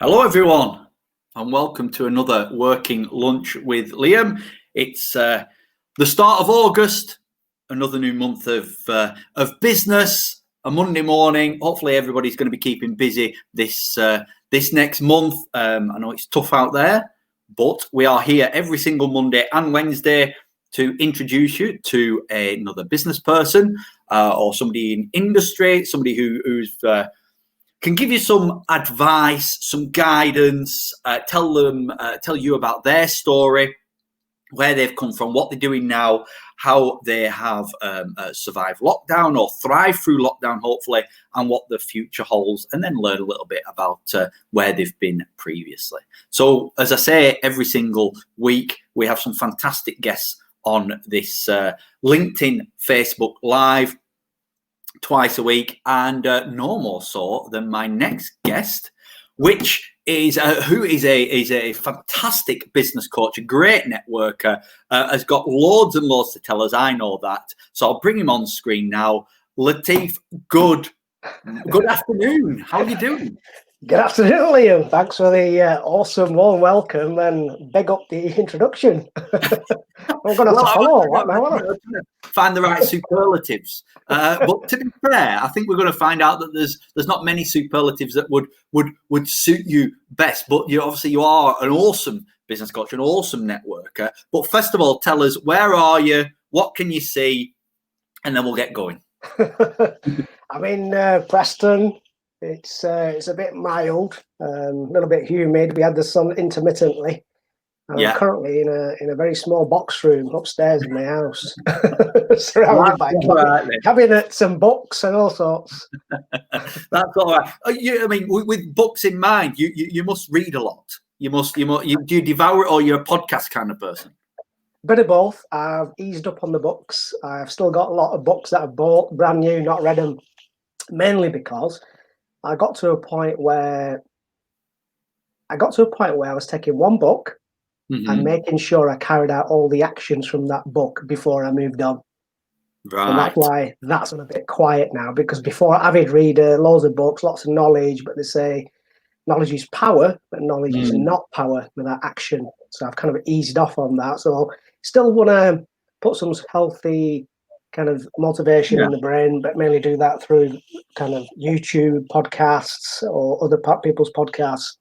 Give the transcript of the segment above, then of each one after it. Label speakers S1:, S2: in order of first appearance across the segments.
S1: Hello everyone and welcome to another working lunch with Liam. It's the start of August, another new month of business, a Monday morning. Hopefully everybody's going to be keeping busy this next month. I know it's tough out there, but we are here every single Monday and Wednesday to introduce you to another business person or somebody in industry, somebody who's can give you some advice, some guidance, tell you about their story, where they've come from, what they're doing now, how they have survived lockdown or thrived through lockdown, hopefully, and what the future holds, and then learn a little bit about where they've been previously. So, as I say, every single week, we have some fantastic guests on this LinkedIn Facebook Live twice a week, and no more so than my next guest, which is who is a fantastic business coach, a great networker, has got loads and loads to tell us. I know that, so I'll bring him on screen now. Lateef, good afternoon. How are you doing?
S2: Good afternoon, Liam. Thanks for the awesome warm welcome and big up the introduction. I'm going to have to follow what now.
S1: Find the right superlatives. But to be fair, I think we're going to find out that there's not many superlatives that would suit you best. But you are an awesome business coach, an awesome networker. But first of all, tell us, where are you? What can you see? And then we'll get going.
S2: I'm in Preston. It's a bit mild, a little bit humid. We had the sun intermittently. I'm currently in a very small box room upstairs in my house, surrounded by cabinets and books and all sorts.
S1: That's all right. With books in mind, you must read a lot. Do you devour it, or you're a podcast kind of person?
S2: Bit of both. I've eased up on the books. I've still got a lot of books that I've bought brand new, not read them, mainly because I got to a point where I was taking one book and making sure I carried out all the actions from that book before I moved on.
S1: Right.
S2: And that's why that's a bit quiet now, because before, avid reader, loads of books, lots of knowledge, but they say knowledge is power, but knowledge is not power without action. So I've kind of eased off on that. So still want to put some healthy kind of motivation in the brain, but mainly do that through kind of YouTube podcasts or other people's podcasts.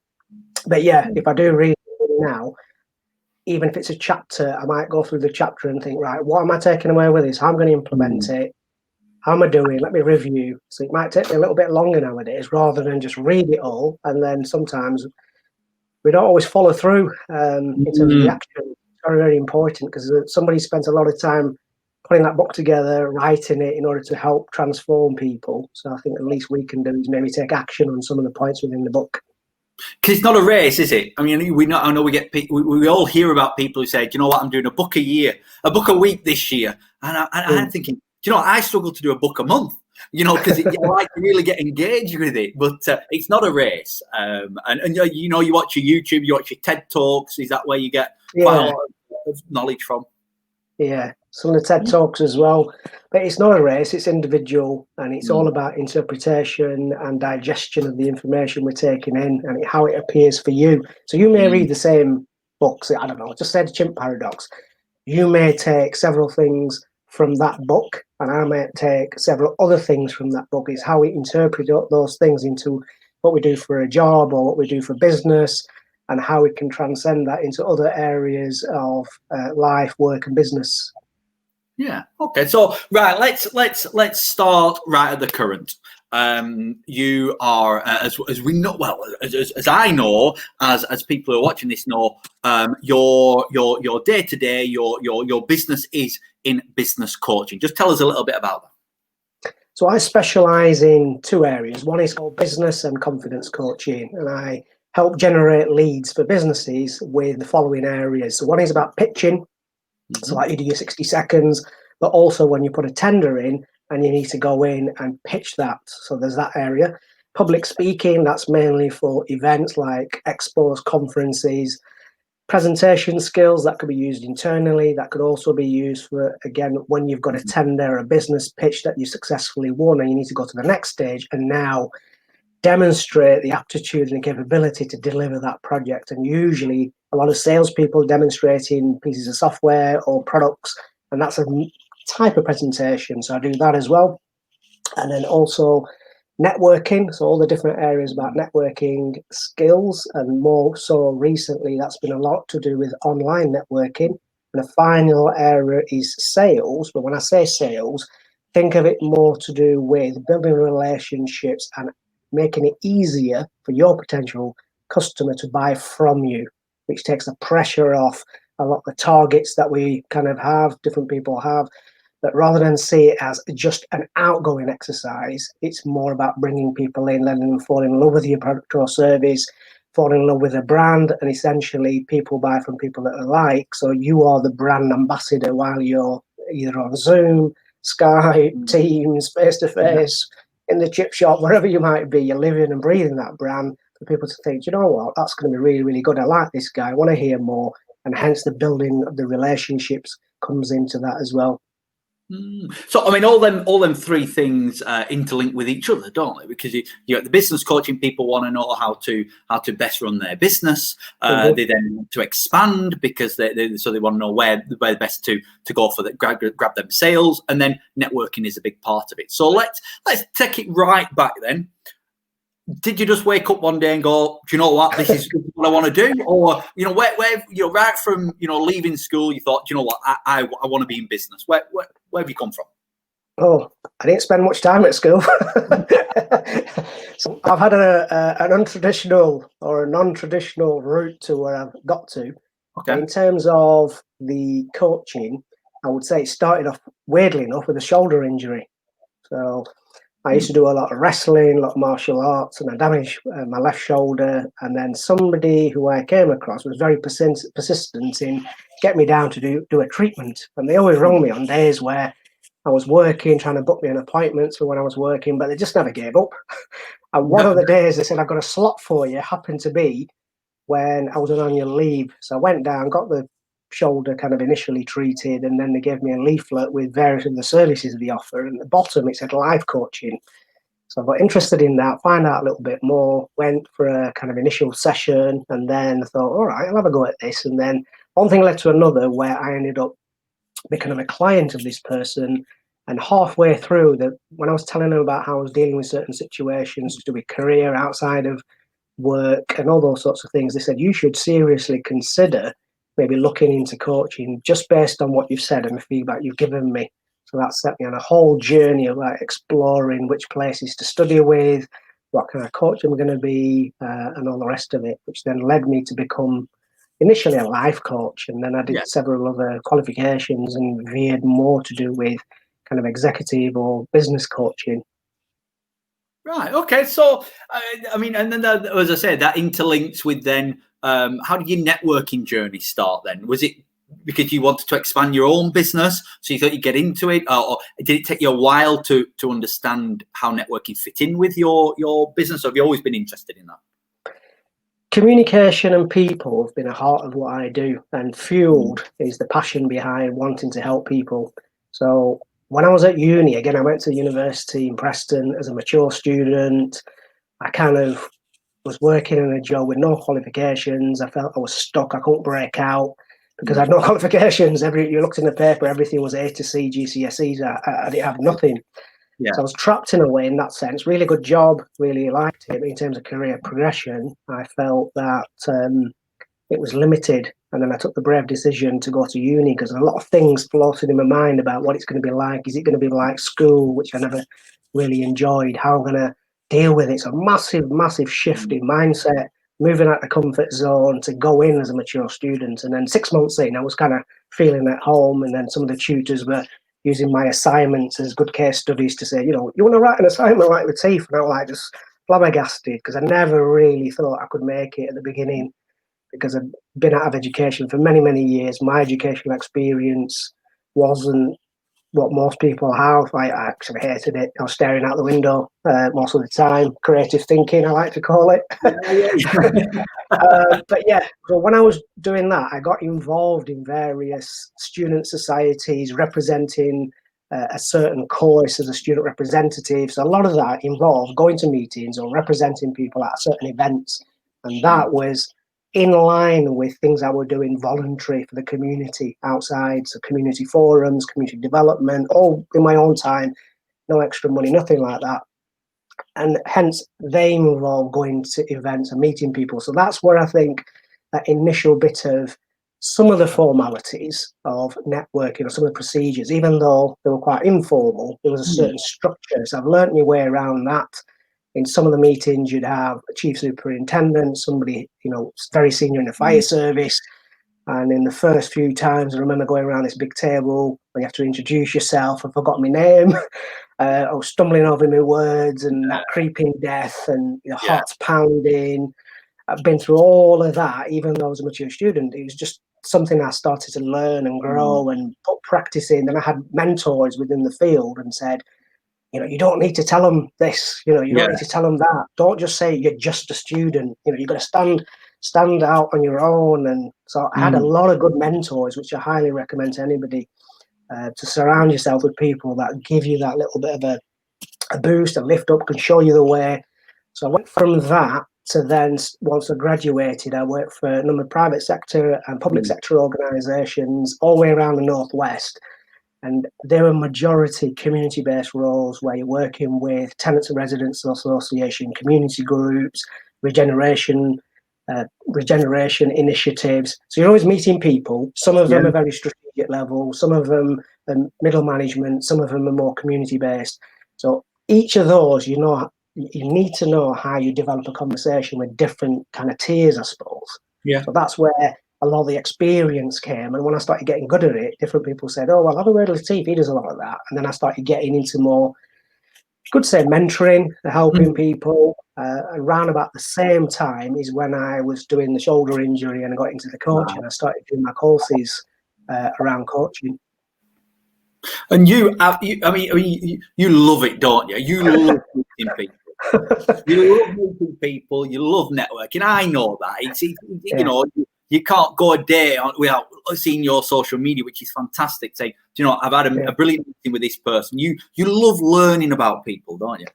S2: But yeah, if I do read now, even if it's a chapter, I might go through the chapter and think, right, what am I taking away with this? How am I going to implement it? How am I doing? Let me review. So it might take me a little bit longer nowadays, rather than just read it all. And then sometimes we don't always follow through in terms of the action. It's very, very important, because somebody spends a lot of time putting that book together, writing it in order to help transform people. So I think the least we can do is maybe take action on some of the points within the book.
S1: Because it's not a race, is it? I mean, I know we all hear about people who say, "Do you know what? I'm doing a book a week this year," and I'm thinking, "Do you know what? I struggle to do a book a month." Because I like to really get engaged with it, but it's not a race. And you watch your YouTube, you watch your TED Talks. Is that where you get quite a lot of knowledge from?
S2: Yeah, some of the TED Talks as well. But it's not a race, it's individual, and it's all about interpretation and digestion of the information we're taking in and how it appears for you. So you may read the same books, I don't know, just say the chimp paradox. You may take several things from that book, and I may take several other things from that book. It's how we interpret those things into what we do for a job or what we do for business, and how we can transcend that into other areas of life, work, and business.
S1: Yeah. Okay. So right, let's start right at the current. You are, as we know, well, as I know, as people who are watching this know, your day to day, your business is in business coaching. Just tell us a little bit about that.
S2: So I specialize in two areas. One is called business and confidence coaching, and I help generate leads for businesses with the following areas. So one is about pitching. So like you do your 60 seconds, but also when you put a tender in and you need to go in and pitch that. So there's that area. Public speaking, that's mainly for events like expos, conferences. Presentation skills, that could be used internally. That could also be used for, again, when you've got a tender, a business pitch that you successfully won and you need to go to the next stage. And now demonstrate the aptitude and capability to deliver that project. And usually a lot of salespeople demonstrating pieces of software or products, and that's a type of presentation. So I do that as well. And then also networking, so all the different areas about networking skills, and more so recently that's been a lot to do with online networking. And the final area is sales, but when I say sales, think of it more to do with building relationships and making it easier for your potential customer to buy from you, which takes the pressure off a lot of the targets that we kind of have, different people have. But rather than see it as just an outgoing exercise, it's more about bringing people in, letting them fall in love with your product or service, fall in love with a brand, and essentially people buy from people that they like. So you are the brand ambassador while you're either on Zoom, Skype, Teams, face-to-face, in the chip shop, wherever you might be, you're living and breathing that brand for people to think, you know what, that's going to be really, really good. I like this guy. I want to hear more. And hence the building of the relationships comes into that as well.
S1: So, I mean, all them three things interlink with each other, don't they? Because you got the business coaching, people want to know how to best run their business. They then want to expand because they want to know where best to go for that, grab them sales, and then networking is a big part of it. So let's take it right back then. Did you just wake up one day and go, do you know what, this is what I want to do? Or, where right from, leaving school, you thought, do you know what, I want to be in business. Where have you come from?
S2: Oh, I didn't spend much time at school. So I've had an untraditional or a non-traditional route to where I've got to.
S1: Okay.
S2: In terms of the coaching, I would say it started off, weirdly enough, with a shoulder injury. So I used to do a lot of wrestling, a lot of martial arts, and I damaged my left shoulder. And then somebody who I came across was very persistent in getting me down to do a treatment. And they always rang me on days where I was working, trying to book me an appointment for when I was working, but they just never gave up. And one of the days they said, I've got a slot for you, happened to be when I was on annual leave. So I went down, got the shoulder kind of initially treated, and then they gave me a leaflet with various of the services they offer, and at the bottom it said life coaching. So I got interested in that, find out a little bit more, went for a kind of initial session, and then I thought, all right, I'll have a go at this. And then one thing led to another where I ended up becoming a client of this person. And halfway through, when I was telling them about how I was dealing with certain situations to do with career outside of work and all those sorts of things, they said, you should seriously consider maybe looking into coaching just based on what you've said and the feedback you've given me. So that set me on a whole journey of like exploring which places to study with, what kind of coach I'm going to be, and all the rest of it, which then led me to become initially a life coach. And then I did several other qualifications and veered more to do with kind of executive or business coaching.
S1: Right. Okay. So, I mean, and then as I said, that interlinks with then how did your networking journey start then? Was it because you wanted to expand your own business, so you thought you'd get into it, or did it take you a while to understand how networking fit in with your business, or have you always been interested in that?
S2: Communication and people have been a heart of what I do, and fueled is the passion behind wanting to help people. So when I was at uni, again, I went to university in Preston as a mature student. I kind of was working in a job with no qualifications. I felt I was stuck. I couldn't break out because I had no qualifications. You looked in the paper, everything was A to C, GCSEs. I didn't have nothing. Yeah. So I was trapped in a way in that sense. Really good job, really liked it. But in terms of career progression, I felt that it was limited. And then I took the brave decision to go to uni because a lot of things floated in my mind about what it's going to be like. Is it going to be like school, which I never really enjoyed? How I'm going to deal with it? It's a massive, massive shift in mindset, moving out of the comfort zone to go in as a mature student. And then 6 months in, I was kind of feeling at home. And then some of the tutors were using my assignments as good case studies to say, you want to write an assignment like Lateef? And I was like just flabbergasted because I never really thought I could make it at the beginning, because I've been out of education for many, many years. My educational experience wasn't what most people have. I actually hated it. I was staring out the window most of the time. Creative thinking, I like to call it. But yeah, so when I was doing that, I got involved in various student societies representing a certain course as a student representative. So a lot of that involved going to meetings or representing people at certain events. And that was in line with things I were doing voluntary for the community outside. So community forums, community development, all in my own time, no extra money, nothing like that. And hence they involve going to events and meeting people. So that's where I think that initial bit of some of the formalities of networking or some of the procedures, even though they were quite informal, there was a certain structure. So I've learnt my way around that. In some of the meetings, you'd have a chief superintendent, somebody, very senior in the fire service. And in the first few times, I remember going around this big table where you have to introduce yourself. I forgot my name. I was stumbling over my words and that creeping death and hearts pounding. I've been through all of that, even though I was a mature student. It was just something I started to learn and grow and put practice in. And I had mentors within the field and said, you don't need to tell them this, you don't need to tell them that. Don't just say you're just a student. You've got to stand out on your own. And so I had a lot of good mentors, which I highly recommend to anybody, to surround yourself with people that give you that little bit of a boost, a lift up, can show you the way. So I went from that to then, once I graduated, I worked for a number of private sector and public sector organisations all the way around the Northwest. And they were majority community-based roles where you're working with tenants and residents association, community groups, regeneration initiatives. So you're always meeting people. Some of them are very strategic level, some of them are middle management, some of them are more community-based. So each of those, you need to know how you develop a conversation with different kind of tiers, I suppose.
S1: Yeah.
S2: So that's where a lot of the experience came. And when I started getting good at it, different people said, oh, well, I'll have a word with Lateef, he does a lot of that. And then I started getting into more, could say, mentoring, helping people. Around about the same time is when I was doing the shoulder injury and I got into the coaching. I started doing my courses around coaching.
S1: And you love it, don't you? You love meeting people. You love meeting people. You love networking. I know that. It's you can't go a day without seeing your social media, which is fantastic. Say, I've had a brilliant meeting with this person. You love learning about people, don't you?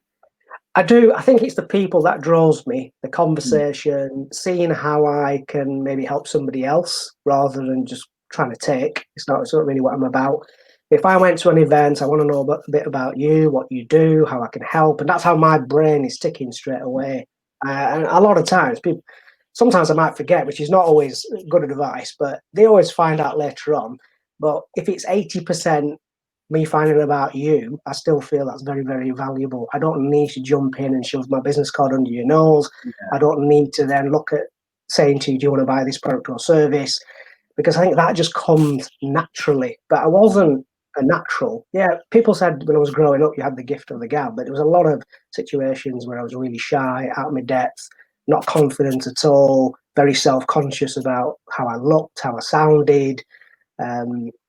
S2: I do. I think it's the people that draws me, the conversation, seeing how I can maybe help somebody else rather than just trying to take. It's not really what I'm about. If I went to an event, I want to know a bit about you, what you do, how I can help. And that's how my brain is ticking straight away. And a lot of times, sometimes I might forget, which is not always good advice, but they always find out later on. But if it's 80% me finding about you, I still feel that's very, very valuable. I don't need to jump in and shove my business card under your nose. Yeah. I don't need to then look at saying to you, do you want to buy this product or service? Because I think that just comes naturally. But I wasn't a natural. Yeah, people said when I was growing up, you had the gift of the gab, but there was a lot of situations where I was really shy, out of my depth, not confident at all, very self-conscious about how I looked, how I sounded,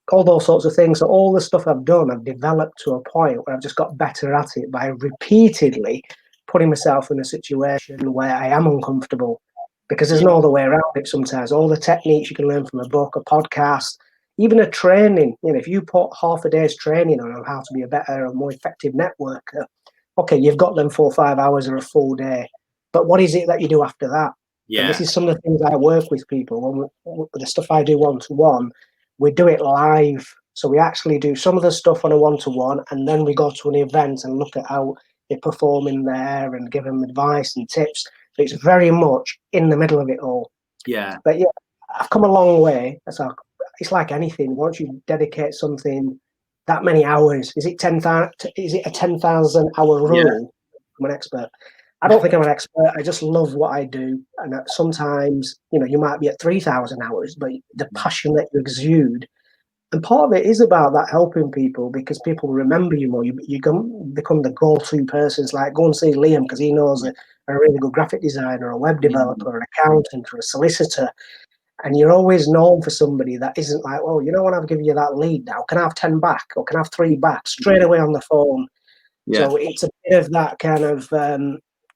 S2: all those sorts of things. So all the stuff I've done, I've developed to a point where I've just got better at it by repeatedly putting myself in a situation where I am uncomfortable, because there's no other way around it sometimes. All the techniques you can learn from a book, a podcast, even a training. If you put half a day's training on how to be a better and more effective networker, okay, you've got them 4 or 5 hours or a full day. But what is it that you do after that? Yeah. And this is some of the things I work with people. When the stuff I do one-to-one, we do it live. So we actually do some of the stuff on a one-to-one, and then we go to an event and look at how they perform in there and give them advice and tips. So it's very much in the middle of it all.
S1: Yeah.
S2: But yeah, I've come a long way. So it's like anything. Once you dedicate something that many hours, is it 10,000? Is it a 10,000 hour rule? Yeah. I'm an expert. I don't think I'm an expert. I just love what I do. And sometimes, you might be at 3,000 hours, but the passion that you exude, and part of it is about that helping people, because people remember you more. You become the go-to person. It's like, go and see Liam because he knows a really good graphic designer, a web developer, an accountant, or a solicitor. And you're always known for somebody that isn't like, well, what, I've given you that lead now. Can I have 10 back, or can I have 3 back straight away on the phone? Yeah. So it's a bit of that kind of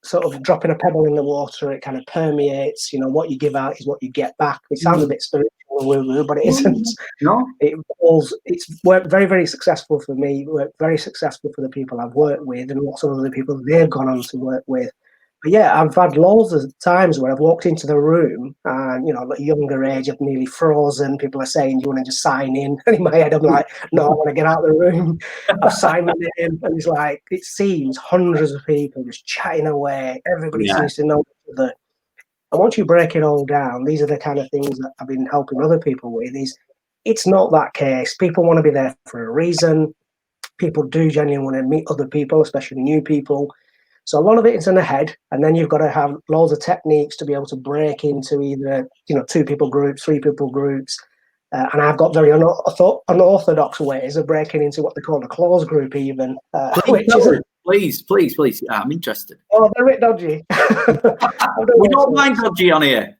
S2: sort of dropping a pebble in the water. It kind of permeates. What you give out is what you get back. It sounds a bit spiritual woo-woo, but it isn't.
S1: No.
S2: It's worked very, very successful for me, worked very successful for the people I've worked with and lots of other people they've gone on to work with. But yeah, I've had loads of times where I've walked into the room and, you know, at a younger age, I've nearly frozen. People are saying, do you want to just sign in? And in my head, I'm like, no, I want to get out of the room. I've signed my name. And it's like, it seems hundreds of people just chatting away. Everybody seems to know each other. And once you break it all down, these are the kind of things that I've been helping other people with. It's not that case. People want to be there for a reason. People do genuinely want to meet other people, especially new people. So a lot of it is in the head, and then you've got to have loads of techniques to be able to break into either, you know, 2 people groups, 3 people groups. And I've got very unorthodox ways of breaking into what they call a closed group even.
S1: Please. I'm interested.
S2: Oh, they're a bit dodgy.
S1: We don't mind dodgy on here.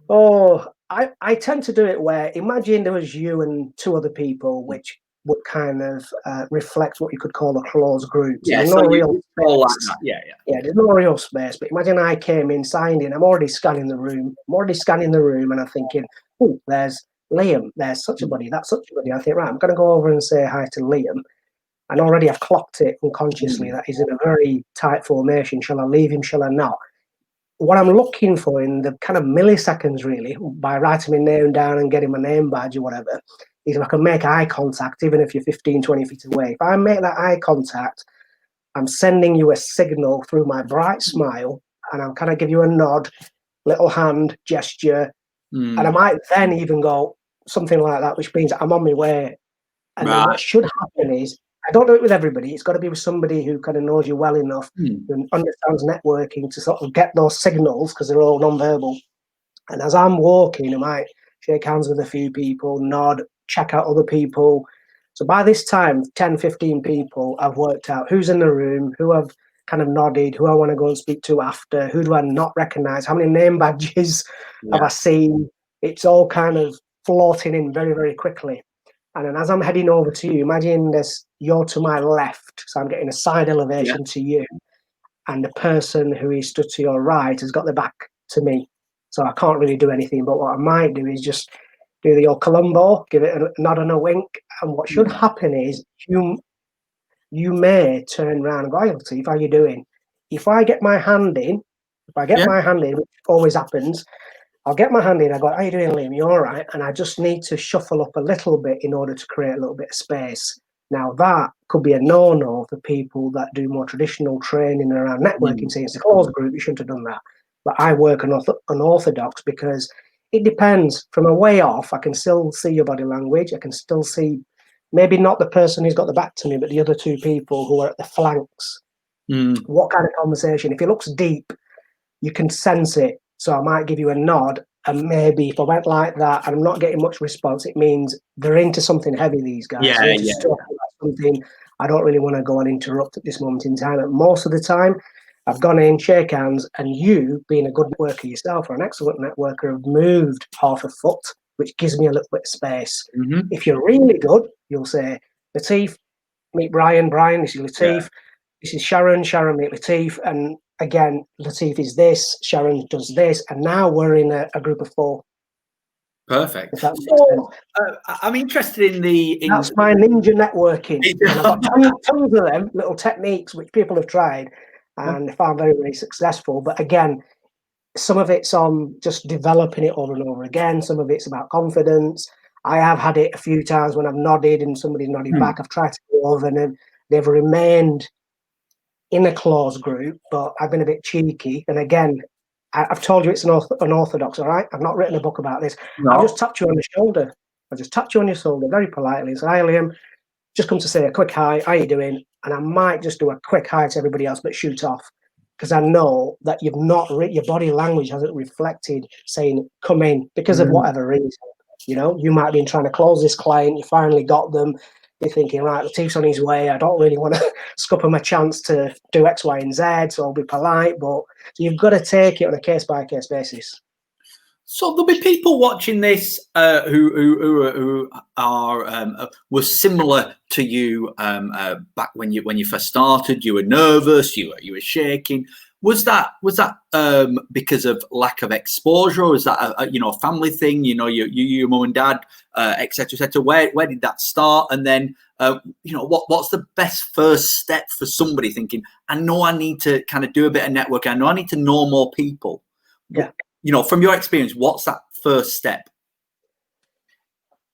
S2: Oh, I tend to do it where, imagine there was you and 2 other people, which would kind of reflect what you could call a closed group. So there's no real space.
S1: Yeah,
S2: there's no real space. But imagine I came in, signed in, I'm already scanning the room. And I'm thinking, oh, there's Liam, there's such a buddy, that's such a buddy. I think, right, I'm going to go over and say hi to Liam. And already I've clocked it unconsciously that he's in a very tight formation. Shall I leave him? Shall I not? What I'm looking for in the kind of milliseconds, really, by writing my name down and getting my name badge or whatever, is if I can make eye contact, even if you're 15, 20 feet away. If I make that eye contact, I'm sending you a signal through my bright smile, and I'm kind of give you a nod, little hand gesture, and I might then even go something like that, which means I'm on my way. And then what should happen is, I don't do it with everybody. It's got to be with somebody who kind of knows you well enough and understands networking to sort of get those signals, because they're all non-verbal. And as I'm walking, I might shake hands with a few people, nod, check out other people. So by this time, 10, 15 people, I've worked out who's in the room, who I've kind of nodded, who I want to go and speak to after, who do I not recognize, how many name badges have I seen. It's all kind of floating in very, very quickly. And then as I'm heading over to you, imagine you're to my left, so I'm getting a side elevation to you, and the person who is stood to your right has got their back to me. So I can't really do anything, but what I might do is just do the old Columbo, give it a nod and a wink, and what should happen is you may turn around and go, "Hey, Lateef, how you doing?" If I get my hand in, which always happens, I'll get my hand in, I go, "How you doing, Liam? You all right?" And I just need to shuffle up a little bit in order to create a little bit of space. Now, that could be a no-no for people that do more traditional training around networking, saying it's a closed group, you shouldn't have done that. But I work unorthodox because it depends. From a way off, I can still see your body language. I can still see maybe not the person who's got the back to me, but the other 2 people who are at the flanks. What kind of conversation? If it looks deep, you can sense it. So I might give you a nod, and maybe if I went like that and I'm not getting much response, it means they're into something heavy, these guys. They're just talking about something I don't really want to go and interrupt at this moment in time. And most of the time, I've gone in, shake hands, and you, being a good networker yourself or an excellent networker, have moved half a foot, which gives me a little bit of space. If you're really good, you'll say, "Lateef, meet Brian. Brian, this is Lateef. This is Sharon. Sharon, meet Lateef." And again, Lateef is this, Sharon does this, and now we're in a group of 4.
S1: Perfect. So, I'm interested in
S2: That's my ninja networking. And I've got tons of them little techniques which people have tried and found very, very successful. But again, some of it's on just developing it over and over again. Some of it's about confidence. I have had it a few times when I've nodded and somebody nodded back. I've tried to go over and they've remained in a closed group, but I've been a bit cheeky. And again, I've told you it's unorthodox, all right? I've not written a book about this. I've just tapped you on the shoulder. I just tapped you on your shoulder very politely and said, "Hi, Liam, just come to say a quick hi. How you doing?" And I might just do a quick hi to everybody else, but shoot off, because I know that you've not your body language hasn't reflected saying come in because of whatever reason. You know, you might have been trying to close this client. You finally got them. You're thinking, right, Lateef's on his way. I don't really want to scupper him a chance to do X, Y, and Z, so I'll be polite. But you've got to take it on a case-by-case basis.
S1: So there'll be people watching this who were similar to you back when you first started. You were nervous, you were shaking. Was that because of lack of exposure, or was that a family thing? Your mum and dad, etc., etc. Where did that start? And then what's the best first step for somebody thinking, I know I need to kind of do a bit of networking. I know I need to know more people.
S2: Yeah.
S1: From your experience, what's that first step?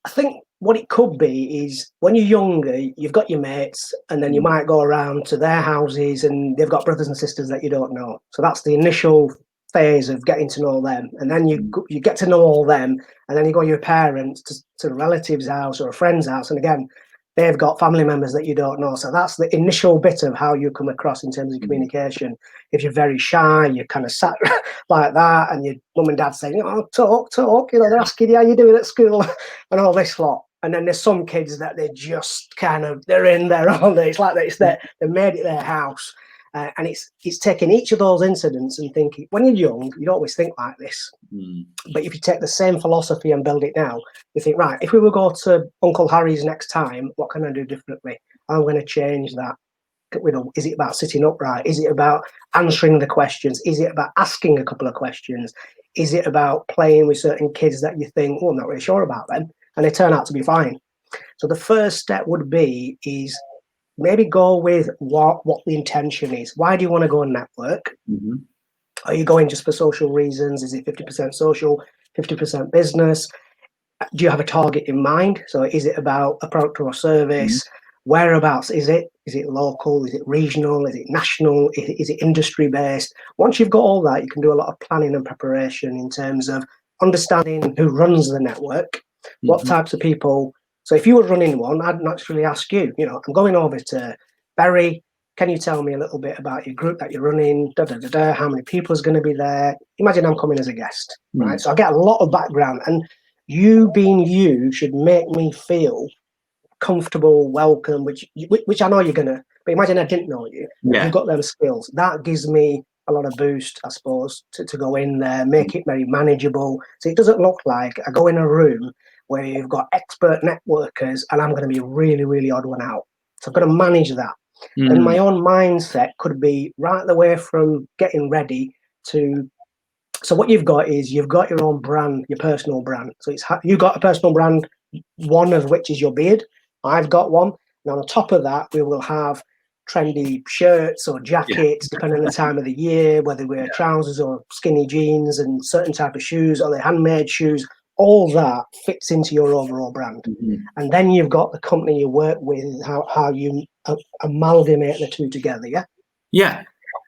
S2: I think what it could be is when you're younger, you've got your mates, and then you might go around to their houses and they've got brothers and sisters that you don't know. So that's the initial phase of getting to know them. And then you get to know all them, and then you go to your parents to a relative's house or a friend's house. And again, they've got family members that you don't know. So that's the initial bit of how you come across in terms of communication. If you're very shy, you're kind of sat like that, and your mum and dad saying, talk, they're asking you how you doing at school and all this lot. And then there's some kids that they just they're in there all day. It's like they've made it their house. And it's taking each of those incidents and thinking, when you're young, you don't always think like this. But if you take the same philosophy and build it now, you think, right, if we will go to Uncle Harry's next time, what can I do differently? I'm going to change that. Is it about sitting upright? Is it about answering the questions? Is it about asking a couple of questions? Is it about playing with certain kids that you think, I'm not really sure about them, and they turn out to be fine? So the first step would be is maybe go with what the intention is. Why do you want to go and network? Are you going just for social reasons? Is it 50% social, 50% business? Do you have a target in mind? So is it about a product or a service? Whereabouts is it? Is it local? Is it regional? Is it national? Is it industry based? Once you've got all that, you can do a lot of planning and preparation in terms of understanding who runs the network, what types of people. So if you were running one, I'd naturally ask you, I'm going over to Barry. Can you tell me a little bit about your group that you're running? How many people is going to be there? Imagine I'm coming as a guest, right? So I get a lot of background, and you being you should make me feel comfortable, welcome, which I know you're gonna. But imagine I didn't know you. You've got them skills. That gives me a lot of boost, I suppose, to go in there, make it very manageable. So it doesn't look like I go in a room where you've got expert networkers and I'm going to be a really, really odd one out. So I've got to manage that. And my own mindset could be right the way from getting ready to. So what you've got is you've got your own brand, your personal brand. So you've got a personal brand, one of which is your beard. I've got one. And on top of that, we will have trendy shirts or jackets, depending on the time of the year, whether we're trousers or skinny jeans, and certain type of shoes, or the handmade shoes. All that fits into your overall brand. And then you've got the company you work with, how you amalgamate the two together. Yeah.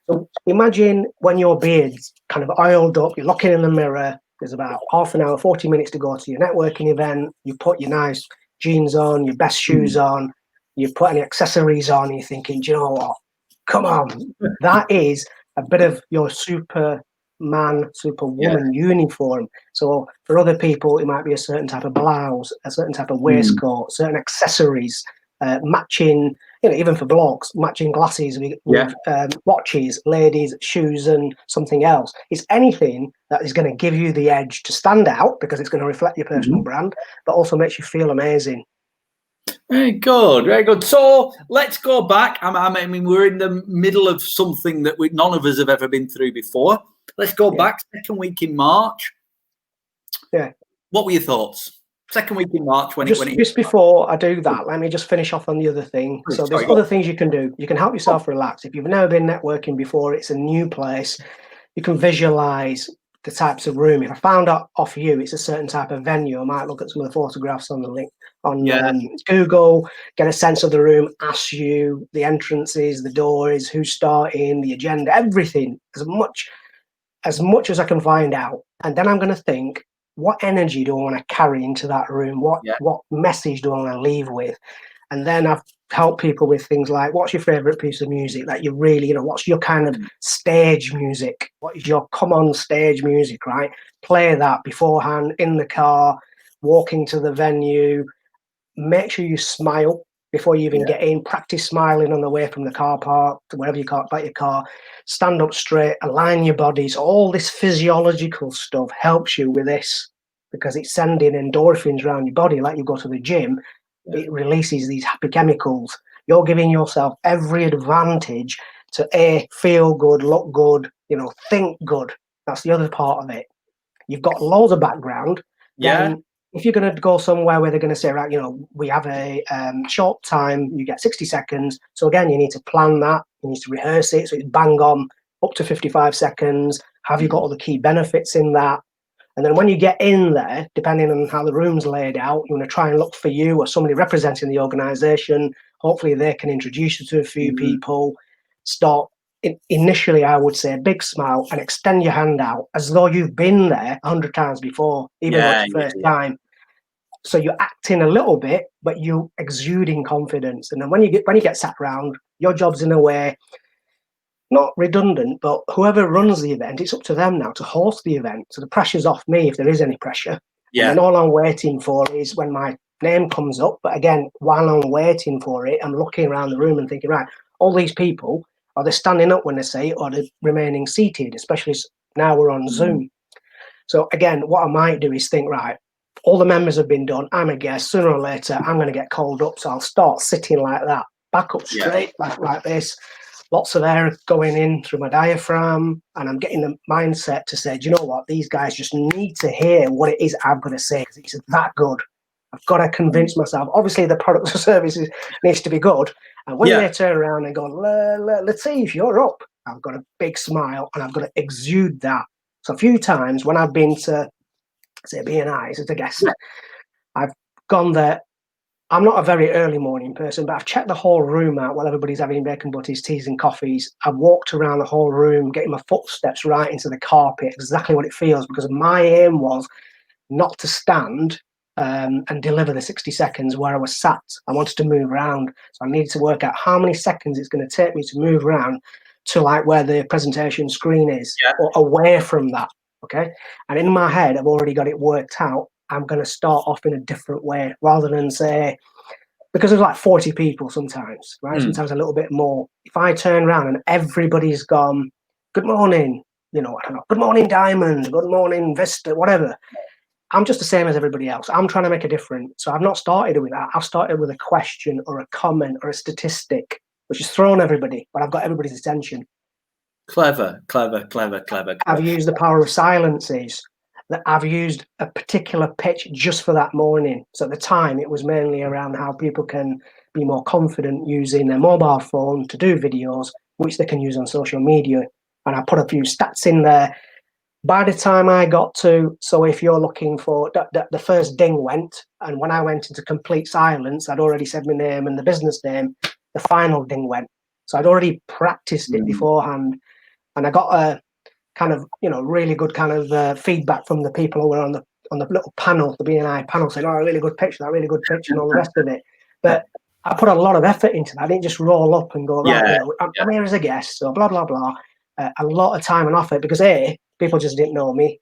S2: So imagine when your beard's kind of oiled up, you're looking in the mirror, there's about half an hour, 40 minutes to go to your networking event, you put your nice jeans on, your best shoes on, you put any accessories on, you're thinking, do you know what? Come on. That is a bit of your superman, superwoman uniform. So for other people, it might be a certain type of blouse, a certain type of waistcoat, certain accessories, matching, even for blokes, matching glasses with watches, ladies, shoes, and something else. It's anything that is going to give you the edge to stand out because it's going to reflect your personal brand, but also makes you feel amazing.
S1: Very good, very good. So let's go back. I mean, we're in the middle of something that none of us have ever been through before. Let's go back, second week in March.
S2: Yeah.
S1: What were your thoughts? Second week in March
S2: just before I do that, let me just finish off on the other thing. So there's other things you can do. You can help yourself relax. If you've never been networking before, it's a new place. You can visualize the types of room. If I found out off you, it's a certain type of venue, I might look at some of the photographs on the link on Google, get a sense of the room, ask you the entrances, the doors, who's starting, the agenda, everything, as much as I can find out. And then I'm going to think, what energy do I want to carry into that room? What message do I want to leave with? And then I've helped people with things like, what's your favorite piece of music that you really, what's your kind of stage music? What is your come on stage music, right? Play that beforehand in the car, walking to the venue. Make sure you smile before you even get in. Practice smiling on the way from the car park to wherever you park your car. Stand up straight, align your bodies. All this physiological stuff helps you with this because it's sending endorphins around your body like you go to the gym. It releases these happy chemicals. You're giving yourself every advantage to feel good, look good, think good. That's the other part of it. You've got loads of background. Then if you're going to go somewhere where they're going to say, right, we have a short time, you get 60 seconds. So again, you need to plan that. You need to rehearse it. So it's bang on up to 55 seconds. Have you got all the key benefits in that? And then when you get in there, depending on how the room's laid out, you want to try and look for you or somebody representing the organisation. Hopefully they can introduce you to a few people. Start initially, I would say, a big smile and extend your hand out as though you've been there 100 times before, even though it's the first time. So you're acting a little bit, but you're exuding confidence. And then when you get sat around, your job's in a way not redundant, but whoever runs the event, it's up to them now to host the event. So the pressure's off me if there is any pressure. And then all I'm waiting for is when my name comes up. But again, while I'm waiting for it, I'm looking around the room and thinking, right, all these people, are they standing up when they say it, or are they remaining seated, especially now we're on Zoom? So again, what I might do is think, right, all the members have been done. I'm a guest. Sooner or later, I'm going to get called up. So I'll start sitting like that, back up straight, like this. Lots of air going in through my diaphragm, and I'm getting the mindset to say, do you know what? These guys just need to hear what it is I'm going to say because it's that good. I've got to convince myself. Obviously, the products or services needs to be good. And when they turn around and go, Lateef, you're up, I've got a big smile and I've got to exude that. So a few times when I've been to, say, B&I's as a guest, I've gone there. I'm not a very early morning person, but I've checked the whole room out while everybody's having bacon butties, teas and coffees. I've walked around the whole room, getting my footsteps right into the carpet, exactly what it feels, because my aim was not to stand and deliver the 60 seconds where I was sat. I wanted to move around. So I needed to work out how many seconds it's going to take me to move around to like where the presentation screen is or away from that. Okay. And in my head, I've already got it worked out. I'm going to start off in a different way rather than say, because there's like 40 people sometimes, right? Sometimes a little bit more. If I turn around and everybody's gone, good morning, I don't know, good morning, Diamond, good morning, Vista, whatever. I'm just the same as everybody else. I'm trying to make a difference. So I've not started with that. I've started with a question or a comment or a statistic, which has thrown everybody, but I've got everybody's attention.
S1: Clever.
S2: I've used the power of silences. That I've used a particular pitch just for that morning. So at the time, it was mainly around how people can be more confident using their mobile phone to do videos, which they can use on social media. And I put a few stats in there. By the time I got to, so if you're looking for, the first ding went, and when I went into complete silence, I'd already said my name and the business name, the final ding went. So I'd already practiced it beforehand. And I got a kind of, really good kind of feedback from the people who were on the little panel, the B&I panel, saying, "Oh, a really good pitch, that really good pitch," and all the rest of it. But I put a lot of effort into that. I didn't just roll up and go, right, I'm here as a guest, so blah, blah, blah. A lot of time and effort because people just didn't know me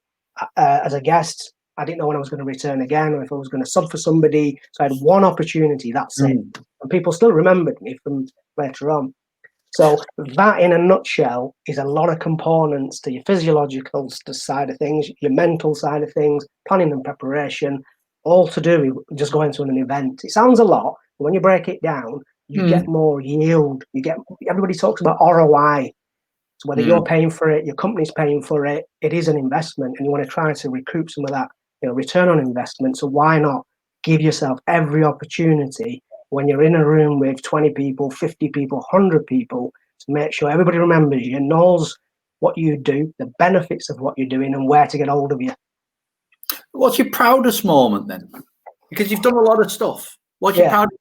S2: as a guest. I didn't know when I was going to return again or if I was going to sub for somebody. So I had one opportunity, that's it. And people still remembered me from later on. So that, in a nutshell, is a lot of components to your physiological side of things, your mental side of things, planning and preparation, all to do with just going to an event. It sounds a lot, but when you break it down, you get more yield. Everybody talks about ROI. So whether you're paying for it, your company's paying for it, it is an investment, and you want to try to recoup some of that, return on investment. So why not give yourself every opportunity when you're in a room with 20 people, 50 people, 100 people, to make sure everybody remembers you, knows what you do, the benefits of what you're doing, and where to get hold of you.
S1: What's your proudest moment then? Because you've done a lot of stuff. What's your proudest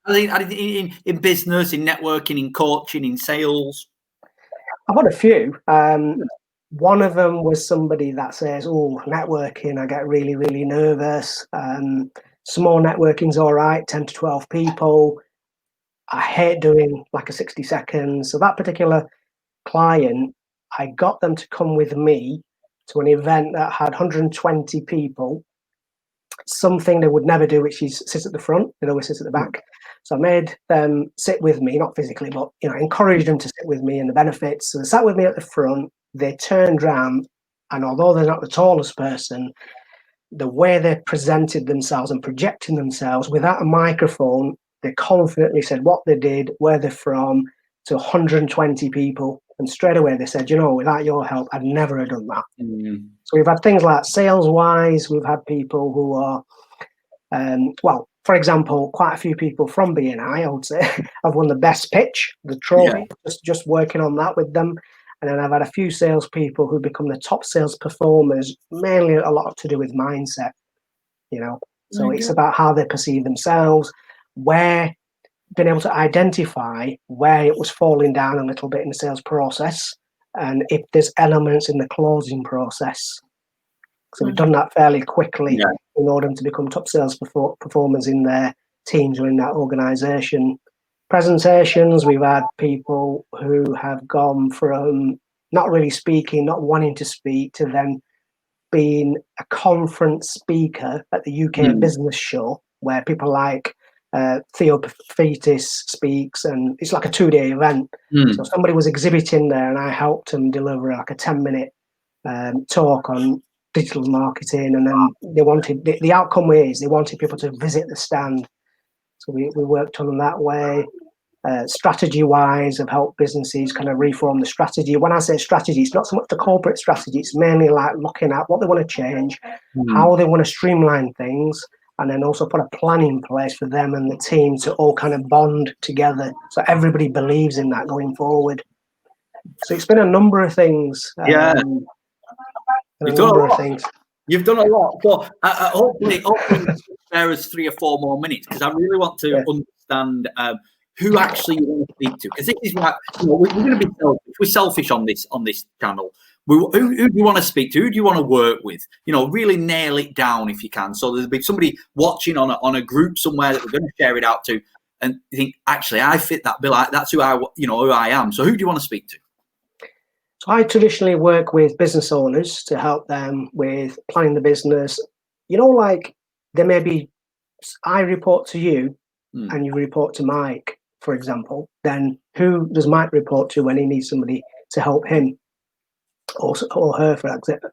S1: in business, in networking, in coaching, in sales?
S2: I've had a few. One of them was somebody that says, "Oh, networking, I get really, really nervous. Small networking's all right, 10 to 12 people. I hate doing like a 60 seconds." So that particular client, I got them to come with me to an event that had 120 people, something they would never do, which is sit at the front. They always sit at the back. So I made them sit with me, not physically, but encouraged them to sit with me and the benefits. So they sat with me at the front. They turned around, and although they're not the tallest person, the way they presented themselves and projecting themselves without a microphone, they confidently said what they did, where they're from, to 120 people. And straight away they said, without your help, I'd never have done that.
S1: Mm.
S2: So we've had things like sales-wise, we've had people who are, for example, quite a few people from BNI, I would say, have won the best pitch, the trophy, just working on that with them. And then I've had a few salespeople who become the top sales performers, mainly a lot to do with mindset, So it's about how they perceive themselves, being able to identify where it was falling down a little bit in the sales process, and if there's elements in the closing process. So we've done that fairly quickly in order to become top sales performers in their teams or in that organization. Presentations, we've had people who have gone from not really speaking, not wanting to speak, to then being a conference speaker at the UK business show, where people like Theo Fetis speaks, and it's like a 2-day event. So somebody was exhibiting there and I helped them deliver like a 10-minute talk on digital marketing, and then they wanted the outcome is they wanted people to visit the stand. So we worked on them that way. Strategy wise, have helped businesses kind of reform the strategy. When I say strategy, it's not so much the corporate strategy, it's mainly like looking at what they want to change, how they want to streamline things, and then also put a plan in place for them and the team to all kind of bond together so everybody believes in that going forward. So it's been a number of things.
S1: You've done a lot. You've done a lot. So hopefully spare us 3 or 4 more minutes, because I really want to understand who actually you want to speak to. Because this is what we're going to be selfish. We're selfish on this channel. Who do you want to speak to? Who do you want to work with? Really nail it down if you can. So there'll be somebody watching on a group somewhere that we're going to share it out to, and you think, actually, I fit that bill. That's who I am. So who do you want to speak to?
S2: So I traditionally work with business owners to help them with planning the business. Like there may be, I report to you and you report to Mike, for example. Then who does Mike report to when he needs somebody to help him or her, for example?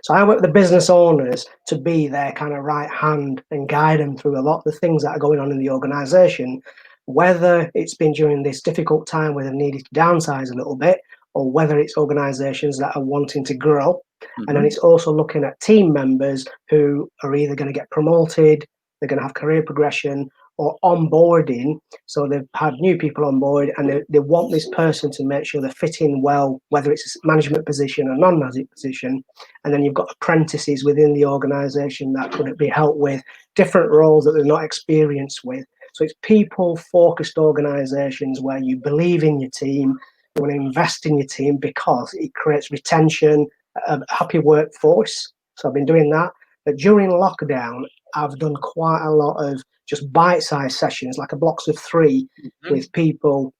S2: So I work with the business owners to be their kind of right hand and guide them through a lot of the things that are going on in the organization, whether it's been during this difficult time where they've needed to downsize a little bit, or whether it's organizations that are wanting to grow. And then it's also looking at team members who are either going to get promoted, they're going to have career progression, or onboarding. So they've had new people on board and they want this person to make sure they fit in well, whether it's a management position or non-management position. And then you've got apprentices within the organization that could be helped with different roles that they're not experienced with. So it's people-focused organizations where you believe in your team, you want to invest in your team because it creates retention, a happy workforce. So I've been doing that. But during lockdown, I've done quite a lot of just bite-sized sessions, like a blocks of 3 with people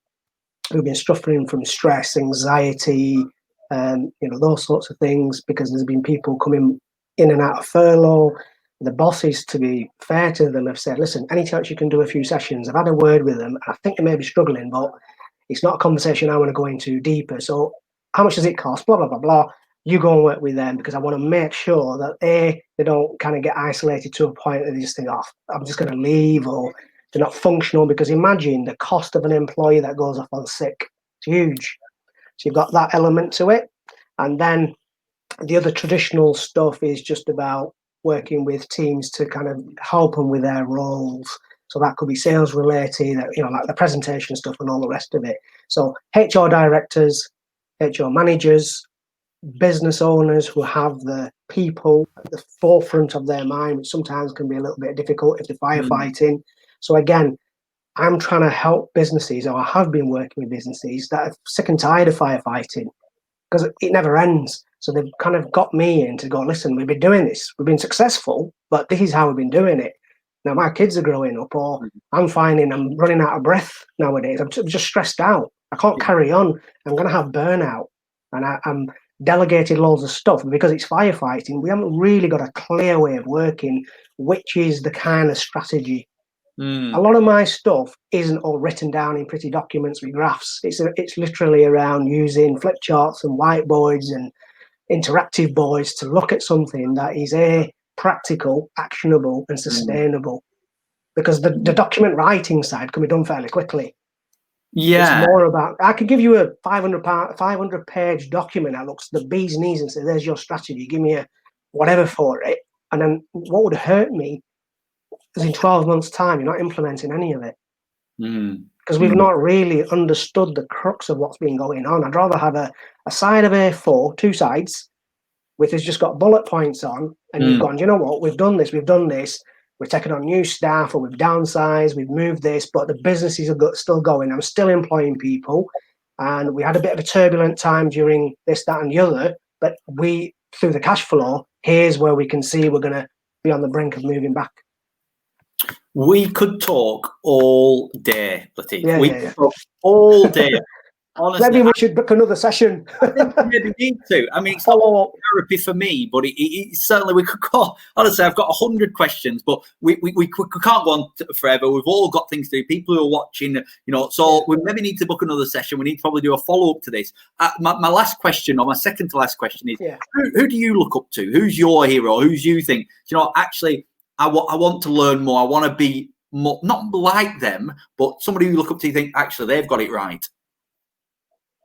S2: who've been suffering from stress, anxiety, those sorts of things, because there's been people coming in and out of furlough. The bosses, to be fair to them, have said, listen, any chance you can do a few sessions? I've had a word with them. I think they may be struggling, but it's not a conversation I want to go into deeper. So how much does it cost? Blah, blah, blah, blah. You go and work with them, because I want to make sure that they don't kind of get isolated to a point that they just think, I'm just going to leave, or they're not functional. Because imagine the cost of an employee that goes off on sick. It's huge. So you've got that element to it. And then the other traditional stuff is just about working with teams to kind of help them with their roles. So that could be sales related, like the presentation stuff and all the rest of it. So HR directors, HR managers, business owners who have the people at the forefront of their mind, which sometimes can be a little bit difficult if they're firefighting. So again, I'm trying to help businesses, or I have been working with businesses that are sick and tired of firefighting, because it never ends. So they've kind of got me in to go, listen, we've been doing this, we've been successful, but this is how we've been doing it. Now my kids are growing up, or I'm finding I'm running out of breath nowadays. I'm just stressed out. I can't carry on. I'm going to have burnout. And I'm delegated loads of stuff. Because it's firefighting, we haven't really got a clear way of working, which is the kind of strategy. A lot of my stuff isn't all written down in pretty documents with graphs. It's literally around using flip charts and whiteboards and interactive boards to look at something that is practical, actionable, and sustainable. Because the document writing side can be done fairly quickly. It's
S1: Yeah.
S2: more about, I could give you a 500-page document that looks the bee's knees and say, there's your strategy, give me a whatever for it. And then what would hurt me is in 12 months' time, you're not implementing any of it. Because we've not really understood the crux of what's been going on. I'd rather have a side of A4, 2 sides, which has just got bullet points on, and you've gone, you know what, we've done this, we've taken on new staff, or we've downsized, we've moved this, but the businesses are still going. I'm still employing people, and we had a bit of a turbulent time during this, that, and the other, but through the cash flow, here's where we can see we're going to be on the brink of moving back.
S1: We could talk all day, Lateef.
S2: Yeah.
S1: Could talk all day. Honestly,
S2: maybe we should book another session.
S1: I think we maybe need to. I mean, it's not therapy for me, but it certainly we could go. Honestly, I've got 100 questions, but we can't go on forever. We've all got things to do. People who are watching, so we maybe need to book another session. We need to probably do a follow up to this. My last question, or my second to last question, is: who do you look up to? Who's your hero? Who's you think? Actually, I want to learn more. I want to be more, not like them, but somebody you look up to. You think actually they've got it right.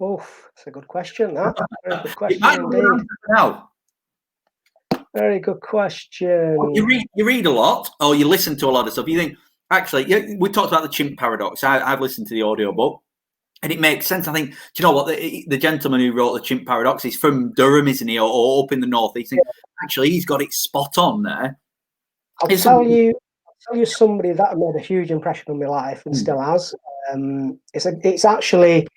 S2: Oh, that's a good question. That very good question.
S1: It might be now.
S2: Very good question.
S1: You read a lot, or you listen to a lot of stuff. You think actually, we talked about the chimp paradox. I've listened to the audiobook, and it makes sense. I think. Do you know what the gentleman who wrote the chimp paradox is from Durham, isn't he, or up in the northeast? Actually, he's got it spot on there.
S2: I'll tell you somebody that made a huge impression on my life and still has. It's actually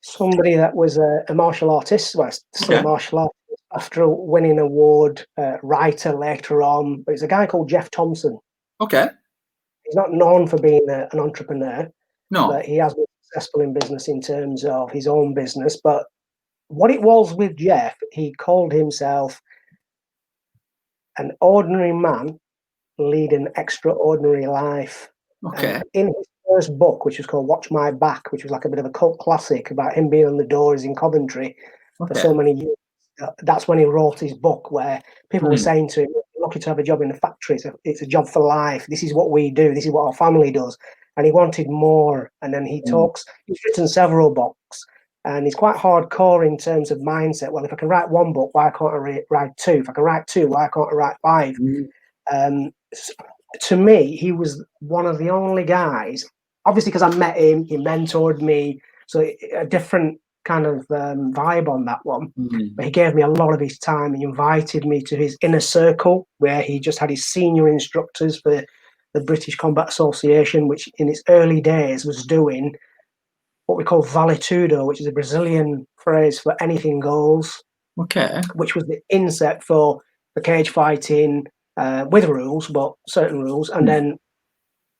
S2: somebody that was a martial artist, still a martial artist after winning an award, writer later on. But it's a guy called Jeff Thompson.
S1: Okay.
S2: He's not known for being an entrepreneur.
S1: No.
S2: But he has been successful in business in terms of his own business. But what it was with Jeff, he called himself an ordinary man leading an extraordinary life.
S1: Okay.
S2: And in his first book, which was called Watch My Back, which was like a bit of a cult classic about him being on the doors in Coventry for so many years, that's when he wrote his book, where people were saying to him, "You're lucky to have a job in a factory. It's a job for life. This is what we do. This is what our family does." And he wanted more. And then he's written several books, and he's quite hardcore in terms of mindset. Well, if I can write one book, why can't I write 2? If I can write 2, why can't I write 5? To me, he was one of the only guys, obviously because I met him, he mentored me, so a different kind of vibe on that one. But he gave me a lot of his time. He invited me to his inner circle, where he just had his senior instructors for the British Combat Association, which in its early days was doing what we call vale tudo, which is a Brazilian phrase for anything goes.
S1: Okay.
S2: Which was the inset for cage fighting, with rules, but certain rules. And then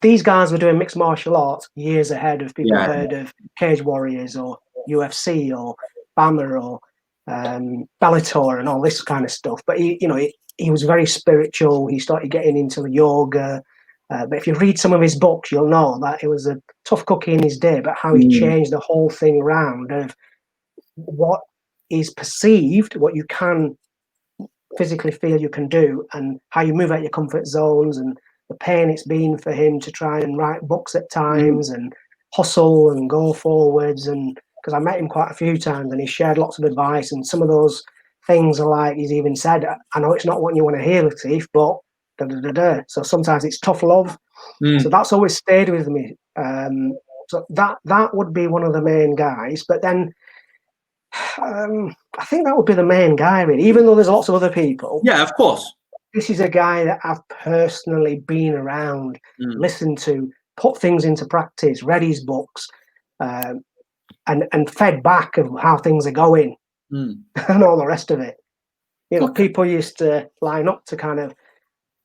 S2: these guys were doing mixed martial arts years ahead of people heard of Cage Warriors or UFC or BAMMA or Bellator and all this kind of stuff. But he was very spiritual. He started getting into yoga. But if you read some of his books, you'll know that it was a tough cookie in his day, but how he changed the whole thing around of what is perceived, what you can physically feel you can do, and how you move out your comfort zones, and the pain it's been for him to try and write books at times and hustle and go forwards. And because I met him quite a few times and he shared lots of advice, and some of those things are like, he's even said, I know it's not what you want to hear, Lateef, but da, da, da, da. So sometimes it's tough love. So that's always stayed with me. So that would be one of the main guys. But then I think that would be the main guy, really, even though there's lots of other people.
S1: Yeah, of course.
S2: This is a guy that I've personally been around, listened to, put things into practice, read his books, and fed back of how things are going and all the rest of it. People used to line up to kind of,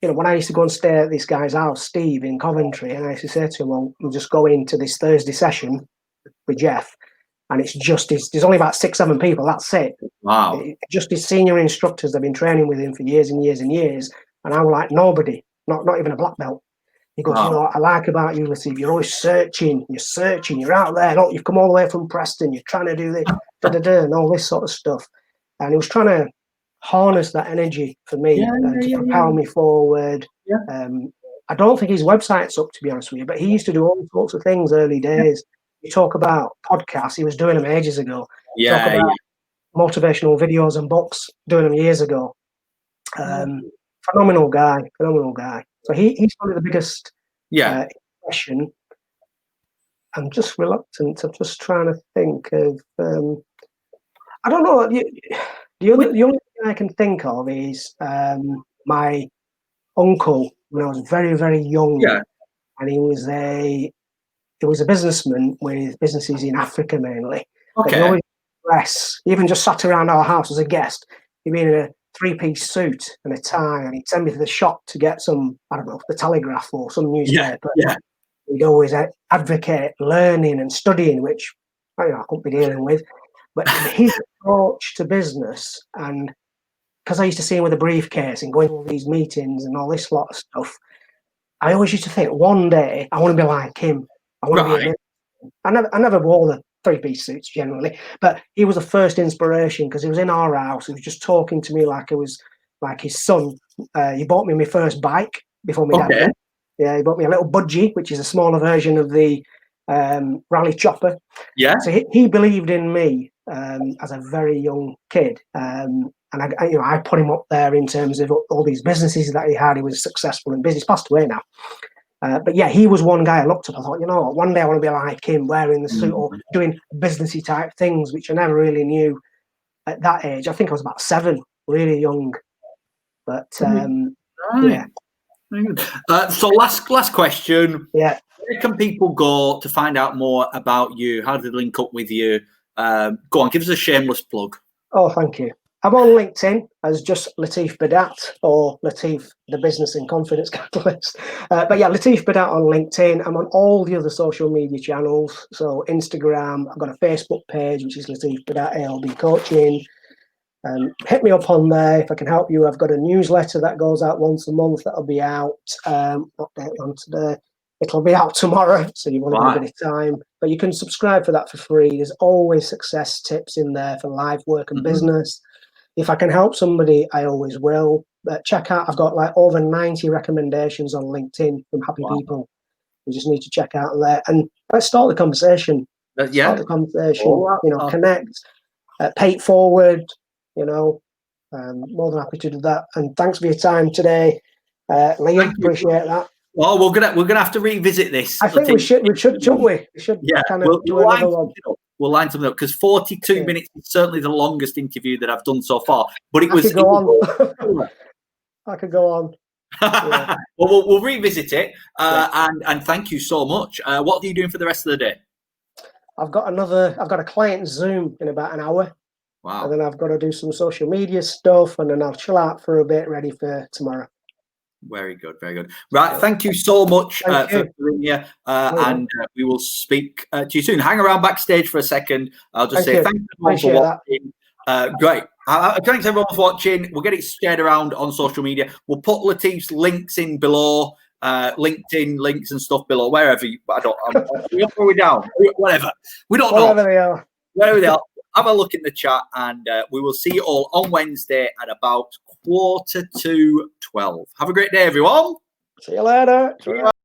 S2: when I used to go and stay at this guy's house, Steve, in Coventry, and I used to say to him, well, we'll just go into this Thursday session with Jeff. And it's just there's only about 6-7 people. That's it.
S1: Wow.
S2: Just his senior instructors have been training with him for years and years and years. And I was like, nobody, not even a black belt. He goes, what I like about you, Lateef, you're always searching. You're out there. Look, you've come all the way from Preston. You're trying to do this, and all this sort of stuff. And he was trying to harness that energy for me to propel me forward. I don't think his website's up, to be honest with you, but he used to do all sorts of things early days. you talk about podcasts, he was doing them ages ago.
S1: Yeah,
S2: Talk about motivational videos and books, doing them years ago. Phenomenal guy. So he's probably the biggest impression. I'm just reluctant. I'm just trying to think of. I don't know. The only thing I can think of is my uncle when I was very, very young, and he was a businessman with businesses in Africa mainly. But he always dress, even just sat around our house as a guest. He'd be in a 3-piece suit and a tie, and he'd send me to the shop to get some, I don't know, the Telegraph or some newspaper. He'd always advocate learning and studying, which I couldn't be dealing with. But his approach to business, and because I used to see him with a briefcase and going to all these meetings and all this lot of stuff, I always used to think, one day I want to be like him. I want to be I never wore the 3-piece suits generally, but he was the first inspiration because he was in our house. He was just talking to me like it was like his son. He bought me my first bike before my dad did. Yeah, he bought me a little budgie, which is a smaller version of the rally chopper.
S1: Yeah.
S2: So he believed in me as a very young kid, and I put him up there in terms of all these businesses that he had. He was successful in business. Passed away now. But yeah, he was one guy I looked up. I thought, what, one day I want to be like him, wearing the suit or doing businessy type things, which I never really knew at that age. I think I was about 7, really young. But yeah.
S1: So last question.
S2: Yeah.
S1: Where can people go to find out more about you? How do they link up with you? Go on, give us a shameless plug.
S2: Oh, thank you. I'm on LinkedIn as just Lateef Badat, or Lateef, the business and confidence catalyst. But yeah, Lateef Badat on LinkedIn. I'm on all the other social media channels. So Instagram, I've got a Facebook page, which is Lateef Badat ALB Coaching. Hit me up on there if I can help you. I've got a newsletter that goes out once a month. That'll be out. Update on today. It'll be out tomorrow, so you've only got a bit of time. But you can subscribe for that for free. There's always success tips in there for life, work, and business. If I can help somebody, I always will. But check out, I've got like over 90 recommendations on LinkedIn from happy people. You just need to check out there. And let's start the conversation. Start the conversation, connect, pay it forward, more than happy to do that. And thanks for your time today. Liam, appreciate that.
S1: Well, we're gonna have to revisit this.
S2: I think we should, shouldn't we? We should kind of do another one.
S1: We'll line something up because 42 minutes is certainly the longest interview that I've done so far. But it was.
S2: I could go on. I could go on.
S1: Yeah. Well, we'll revisit it. And thank you so much. What are you doing for the rest of the day?
S2: I've got a client Zoom in about an hour.
S1: Wow.
S2: And then I've got to do some social media stuff, and then I'll chill out for a bit, ready for tomorrow.
S1: Very good, very good. Right, thank you so much for being here, and we will speak to you soon. Hang around backstage for a second. I'll just say thanks everyone for watching. Great. Thanks everyone for watching. We'll get it shared around on social media. We'll put Lateef's links in below, LinkedIn links and stuff below, wherever you, we're down, whatever. We don't know. Wherever they are. Have a look in the chat, and we will see you all on Wednesday at about 11:45. Have a great day, everyone.
S2: See you later.